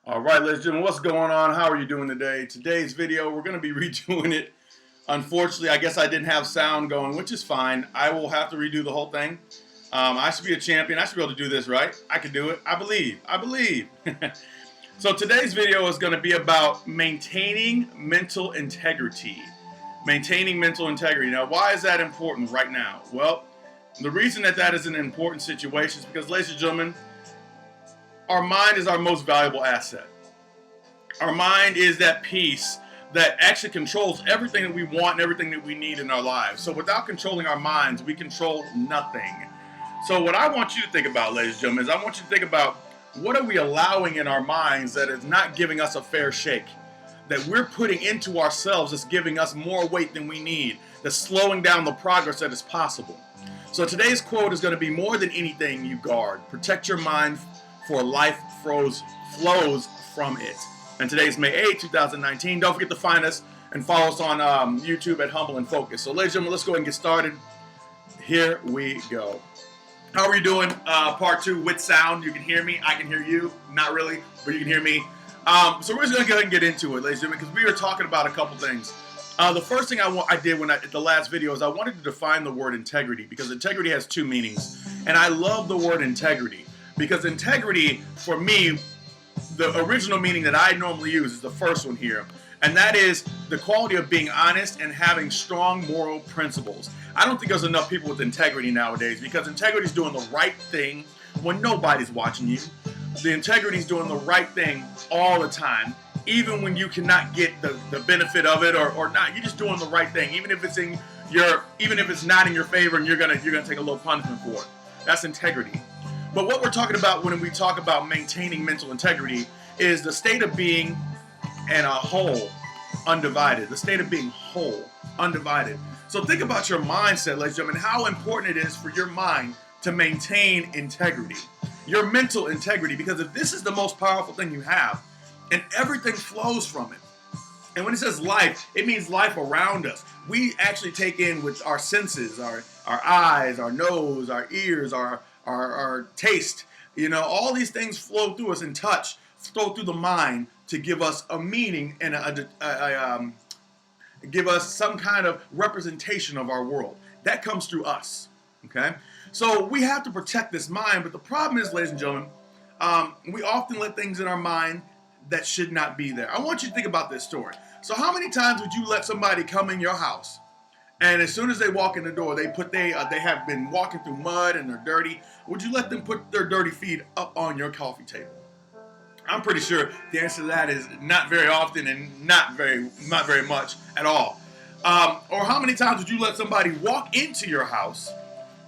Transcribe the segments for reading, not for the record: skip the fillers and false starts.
All right, ladies and gentlemen, what's going on? How are you doing today? Today's video, we're going to be redoing it. Unfortunately, I guess I didn't have sound going, which is fine. I will have to redo the whole thing. I should be a champion. I should be able to do this, right? I can do it. I believe. I believe. So today's video is going to be about maintaining mental integrity. Maintaining mental integrity. Now, why is that important right now? Well, the reason that is an important situation is because, ladies and gentlemen, our mind is our most valuable asset. Our mind is that piece that actually controls everything that we want and everything that we need in our lives. So without controlling our minds, we control nothing. So what I want you to think about, ladies and gentlemen, is I want you to think about what are we allowing in our minds that is not giving us a fair shake, that we're putting into ourselves that's giving us more weight than we need, that's slowing down the progress that is possible. So today's quote is going to be, more than anything you guard, protect your mind, for life flows from it. And today's May 8, 2019. Don't forget to find us and follow us on YouTube at Humble and Focus. So ladies and gentlemen, let's go ahead and get started. Here we go. How are you doing? Part 2 with sound. You can hear me. I can hear you. Not really, but you can hear me. So we're just going to go ahead and get into it, ladies and gentlemen, because we were talking about a couple things. The first thing I did at the last video is I wanted to define the word integrity, because integrity has two meanings. And I love the word integrity. Because integrity, for me, the original meaning that I normally use is the first one here. And that is the quality of being honest and having strong moral principles. I don't think there's enough people with integrity nowadays, because integrity is doing the right thing when nobody's watching you. The integrity is doing the right thing all the time, even when you cannot get the benefit of it or not. You're just doing the right thing, even if it's not in your favor and you're gonna take a little punishment for it. That's integrity. But what we're talking about when we talk about maintaining mental integrity is the state of being and a whole, undivided. The state of being whole, undivided. So think about your mindset, ladies and gentlemen, how important it is for your mind to maintain integrity. Your mental integrity, because if this is the most powerful thing you have, and everything flows from it. And when it says life, it means life around us. We actually take in with our senses, our eyes, our nose, our ears, our taste, all these things flow through us, and touch flow through the mind to give us a meaning and give us some kind of representation of our world. That comes through us, okay? So we have to protect this mind, but the problem is, ladies and gentlemen, we often let things in our mind that should not be there. I want you to think about this story. So how many times would you let somebody come in your house, and as soon as they walk in the door, they have been walking through mud and they're dirty? Would you let them put their dirty feet up on your coffee table? I'm pretty sure the answer to that is not very often, and not very much at all. Or how many times would you let somebody walk into your house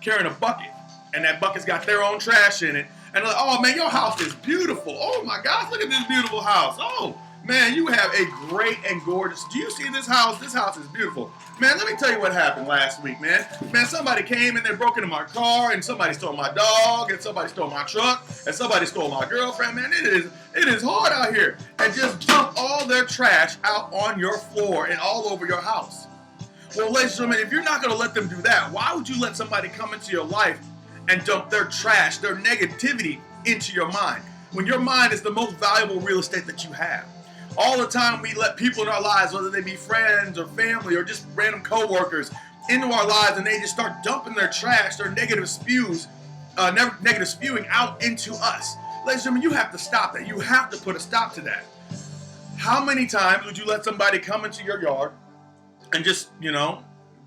carrying a bucket, and that bucket's got their own trash in it, and they're like, oh man, your house is beautiful. Oh my gosh, look at this beautiful house. Oh man, you have a great and gorgeous, do you see this house? This house is beautiful. Man, let me tell you what happened last week, man. Man, somebody came and they broke into my car, and somebody stole my dog, and somebody stole my truck, and somebody stole my girlfriend. Man, it is hard out here. And just dump all their trash out on your floor and all over your house. Well, ladies and gentlemen, if you're not going to let them do that, why would you let somebody come into your life and dump their trash, their negativity into your mind, when your mind is the most valuable real estate that you have? All the time we let people in our lives, whether they be friends or family or just random co-workers, into our lives, and they just start dumping their trash, their negative spewing out into us. Ladies and gentlemen, you have to stop that. You have to put a stop to that. How many times would you let somebody come into your yard and just,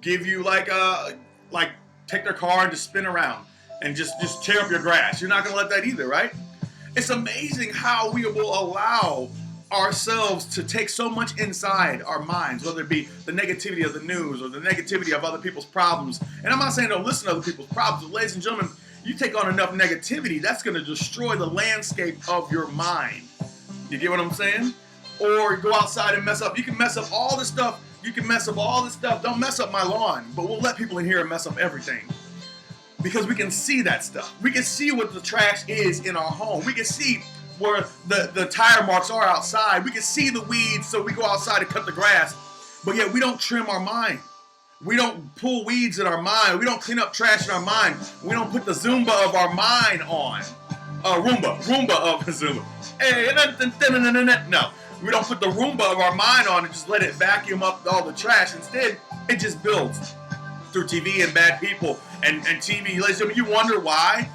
give you take their car and just spin around and just tear up your grass? You're not going to let that either, right? It's amazing how we will allow ourselves to take so much inside our minds, whether it be the negativity of the news or the negativity of other people's problems. And I'm not saying don't listen to other people's problems, but ladies and gentlemen, you take on enough negativity, that's going to destroy the landscape of your mind. You get what I'm saying? Or go outside and mess up. You can mess up all this stuff. Don't mess up my lawn, but we'll let people in here and mess up everything. Because we can see that stuff. We can see what the trash is in our home. We can see where the tire marks are outside. We can see the weeds, so we go outside and cut the grass. But yet we don't trim our mind. We don't pull weeds in our mind. We don't clean up trash in our mind. We don't put the Zumba of our mind on. Roomba of Zumba. Hey, no. We don't put the Roomba of our mind on and just let it vacuum up all the trash. Instead, it just builds through TV and bad people and TV. Ladies and gentlemen, you wonder why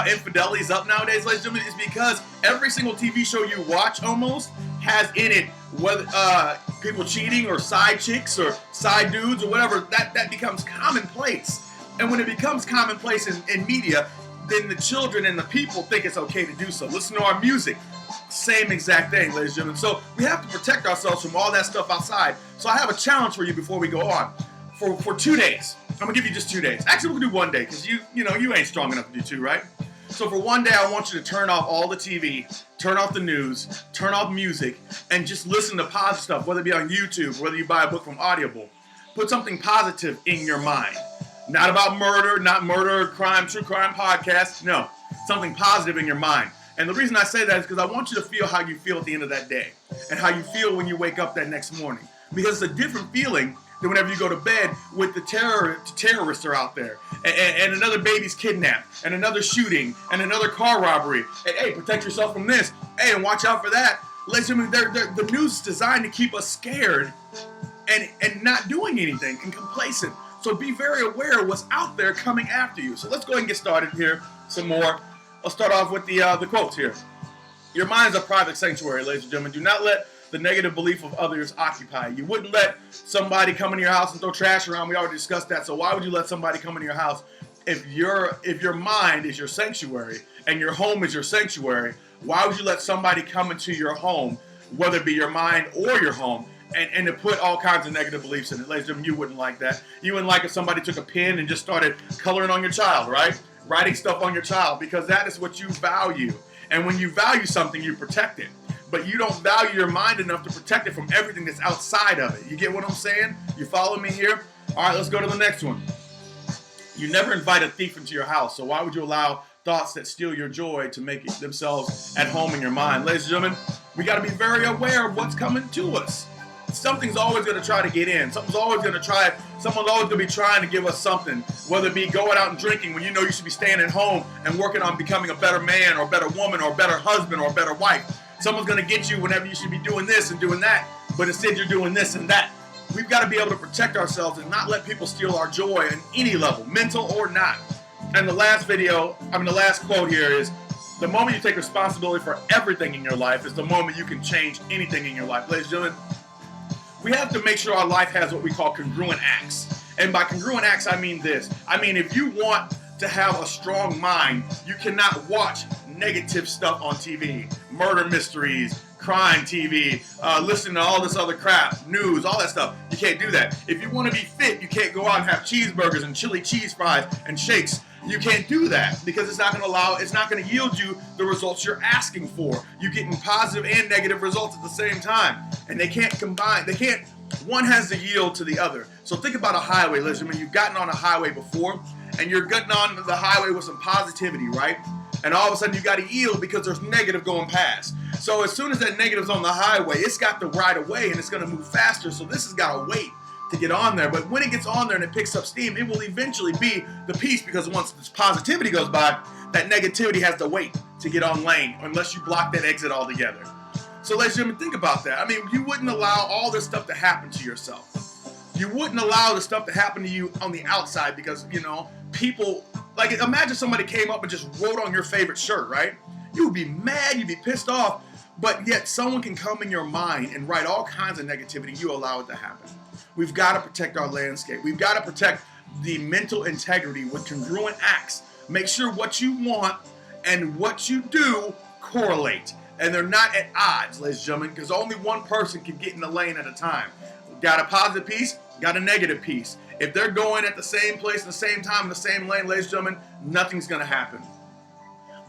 infidelity is up nowadays, ladies and gentlemen? It's because every single TV show you watch almost has in it whether people cheating or side chicks or side dudes or whatever. That becomes commonplace. And when it becomes commonplace in media, then the children and the people think it's okay to do so. Listen to our music. Same exact thing, ladies and gentlemen. So we have to protect ourselves from all that stuff outside. So I have a challenge for you before we go on. For 2 days. I'm going to give you just 2 days. Actually, we'll do 1 day because you ain't strong enough to do 2, right? So for 1 day, I want you to turn off all the TV, turn off the news, turn off music, and just listen to positive stuff, whether it be on YouTube, whether you buy a book from Audible. Put something positive in your mind. Not about murder, not murder, crime, true crime podcast. No, something positive in your mind. And the reason I say that is because I want you to feel how you feel at the end of that day and how you feel when you wake up that next morning. Because it's a different feeling than whenever you go to bed with the terrorists are out there and another baby's kidnapped and another shooting and another car robbery. And hey, protect yourself from this. Hey, and watch out for that. Ladies and gentlemen, the news is designed to keep us scared and not doing anything and complacent. So be very aware of what's out there coming after you. So let's go ahead and get started here some more. I'll start off with the quotes here. Your mind is a private sanctuary, ladies and gentlemen. Do not let the negative belief of others occupy you. You wouldn't let somebody come into your house and throw trash around. We already discussed that. So why would you let somebody come into your house if your mind is your sanctuary and your home is your sanctuary? Why would you let somebody come into your home, whether it be your mind or your home, and to put all kinds of negative beliefs in it? Ladies and gentlemen, you wouldn't like that. You wouldn't like if somebody took a pen and just started coloring on your child, right? Writing stuff on your child, because that is what you value. And when you value something, you protect it. But you don't value your mind enough to protect it from everything that's outside of it. You get what I'm saying? You follow me here? All right, let's go to the next one. You never invite a thief into your house, so why would you allow thoughts that steal your joy to make themselves at home in your mind? Ladies and gentlemen, we got to be very aware of what's coming to us. Something's always going to try to get in. Someone's always going to be trying to give us something, whether it be going out and drinking when you know you should be staying at home and working on becoming a better man or a better woman or a better husband or a better wife. Someone's going to get you whenever you should be doing this and doing that, but instead you're doing this and that. We've got to be able to protect ourselves and not let people steal our joy at any level, mental or not. And the last quote here is, the moment you take responsibility for everything in your life is the moment you can change anything in your life. Ladies and gentlemen, we have to make sure our life has what we call congruent acts. And by congruent acts, I mean this. I mean, if you want to have a strong mind, you cannot watch negative stuff on TV, murder mysteries, crime TV, listen to all this other crap, news, all that stuff. You can't do that. If you want to be fit, you can't go out and have cheeseburgers and chili cheese fries and shakes. You can't do that because it's not going to yield you the results you're asking for. You're getting positive and negative results at the same time. And they can't combine. One has to yield to the other. So think about a highway, listen. When you've gotten on a highway before and you're getting on the highway with some positivity, right? And all of a sudden you got to yield because there's negative going past. So as soon as that negative's on the highway, it's got the right of way and it's going to move faster. So this has got to wait to get on there. But when it gets on there and it picks up steam, it will eventually be the peace, because once this positivity goes by, that negativity has to wait to get on lane unless you block that exit altogether. So ladies and gentlemen, think about that. I mean, you wouldn't allow all this stuff to happen to yourself. You wouldn't allow the stuff to happen to you on the outside because, people, like imagine somebody came up and just wrote on your favorite shirt, right? You would be mad, you'd be pissed off, but yet someone can come in your mind and write all kinds of negativity. You allow it to happen. We've got to protect our landscape. We've got to protect the mental integrity with congruent acts. Make sure what you want and what you do correlate. And they're not at odds, ladies and gentlemen, because only one person can get in the lane at a time. Got a positive piece, got a negative piece. If they're going at the same place, at the same time, in the same lane, ladies and gentlemen, nothing's going to happen.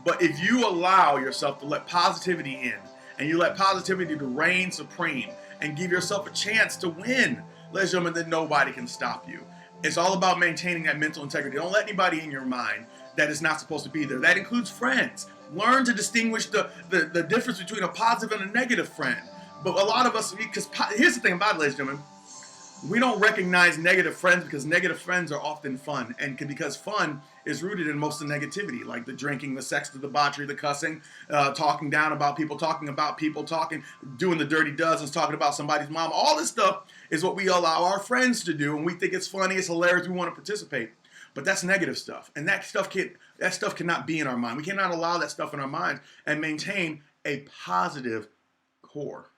But if you allow yourself to let positivity in, and you let positivity to reign supreme, and give yourself a chance to win, ladies and gentlemen, then nobody can stop you. It's all about maintaining that mental integrity. Don't let anybody in your mind that is not supposed to be there. That includes friends. Learn to distinguish the difference between a positive and a negative friend. But a lot of us, because here's the thing about it, ladies and gentlemen, We don't recognize negative friends because negative friends are often fun, and because fun is rooted in most of the negativity, like the drinking, the sex, the debauchery, the cussing, talking down about people, doing the dirty dozens, talking about somebody's mom. All this stuff is what we allow our friends to do, and we think it's funny, it's hilarious, we want to participate. But that's negative stuff, and that stuff cannot be in our mind. We cannot allow that stuff in our minds and maintain a positive core.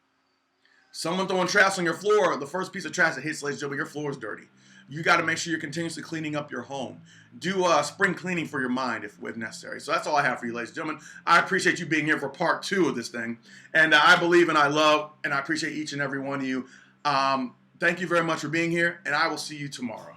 Someone throwing trash on your floor, the first piece of trash that hits, ladies and gentlemen, your floor is dirty. You got to make sure you're continuously cleaning up your home. Do spring cleaning for your mind if necessary. So that's all I have for you, ladies and gentlemen. I appreciate you being here for part 2 of this thing. And I believe and I love and I appreciate each and every one of you. Thank you very much for being here, and I will see you tomorrow.